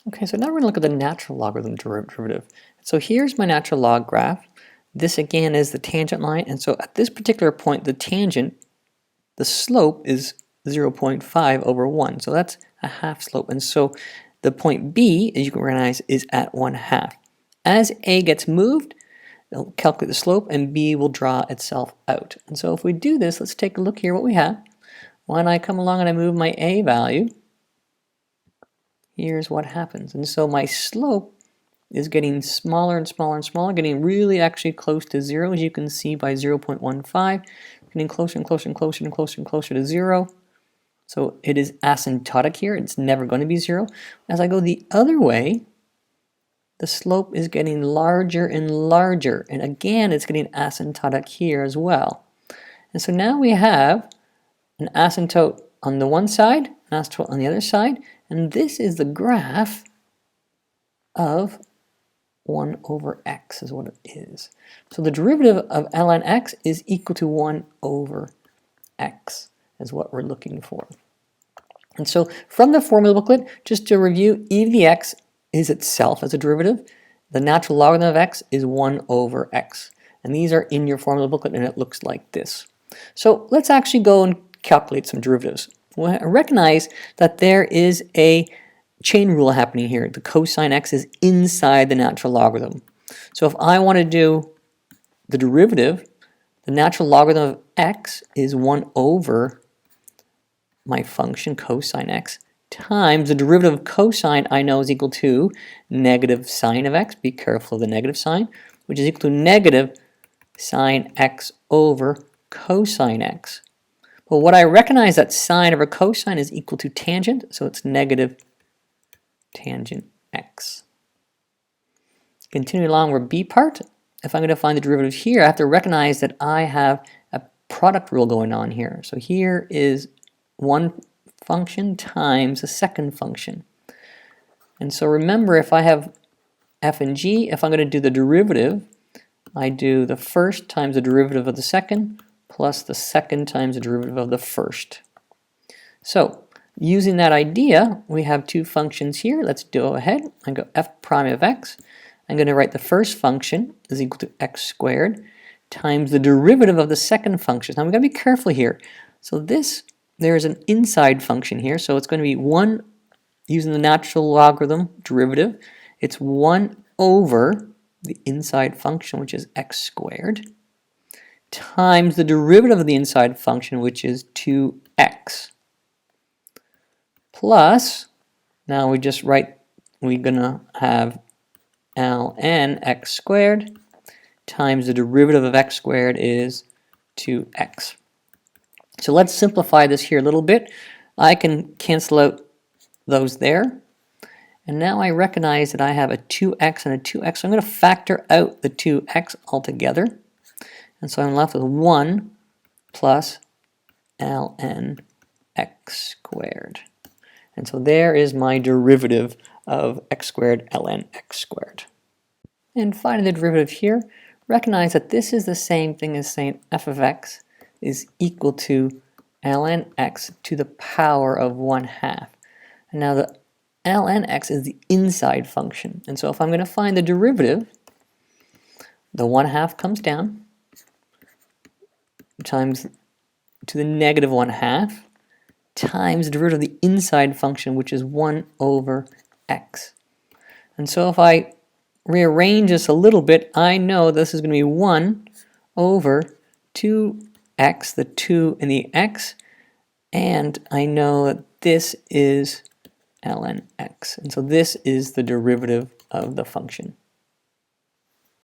Okay, so now we're going to look at the natural logarithm derivative. So here's my natural log graph. This again is the tangent line, and so at this particular point the tangent, the slope is 0.5 over 1, so that's a half slope, and so the point B, as you can recognize, is at 1/2. As A gets moved, it'll calculate the slope and B will draw itself out. And so if we do this, let's take a look here what we have. When I come along and I move my A value, here's what happens. And so my slope is getting smaller and smaller and smaller, getting really actually close to 0, as you can see by 0.15, getting closer and closer and closer and closer and closer to 0. So it is asymptotic here, it's never going to be 0. As I go the other way, the slope is getting larger and larger, and again it's getting asymptotic here as well. And so now we have an asymptote on the one side, an asymptote on the other side, and this is the graph of 1 over x is what it is. So the derivative of ln x is equal to 1 over x is what we're looking for. And so from the formula booklet, just to review, e to the x is itself as a derivative. The natural logarithm of x is 1 over x. And these are in your formula booklet, and it looks like this. So let's actually go and calculate some derivatives. Well, recognize that there is a chain rule happening here. The cosine x is inside the natural logarithm. So if I want to do the derivative, the natural logarithm of x is 1 over my function cosine x times the derivative of cosine I know is equal to negative sine of x. Be careful of the negative sign, which is equal to negative sine x over cosine x. But what I recognize that sine over cosine is equal to tangent, so it's negative tangent x. Continuing along with B part, if I'm going to find the derivative here, I have to recognize that I have a product rule going on here. So here is one function times a second function. And so remember, if I have f and g, if I'm going to do the derivative, I do the first times the derivative of the second plus the second times the derivative of the first. So using that idea, we have two functions here. Let's go ahead and go f prime of x. I'm going to write the first function is equal to x squared times the derivative of the second function. Now we've got to be careful here. So there's an inside function here, so it's going to be 1, using the natural logarithm derivative, it's 1 over the inside function, which is x squared, times the derivative of the inside function, which is 2x, plus, now we're going to have ln x squared times the derivative of x squared is 2x. So let's simplify this here a little bit. I can cancel out those there. And now I recognize that I have a 2x and a 2x. So I'm going to factor out the 2x altogether. And so I'm left with 1 plus ln x squared. And so there is my derivative of x squared ln x squared. And finding the derivative here, recognize that this is the same thing as saying f of x is equal to ln x to the power of 1/2. And now the ln x is the inside function. And so if I'm going to find the derivative, the 1/2 comes down times to the negative 1/2 times the derivative of the inside function, which is 1 over x. And so if I rearrange this a little bit, I know this is going to be 1 over 2x, the 2 and the x, and I know that this is ln x. And so this is the derivative of the function.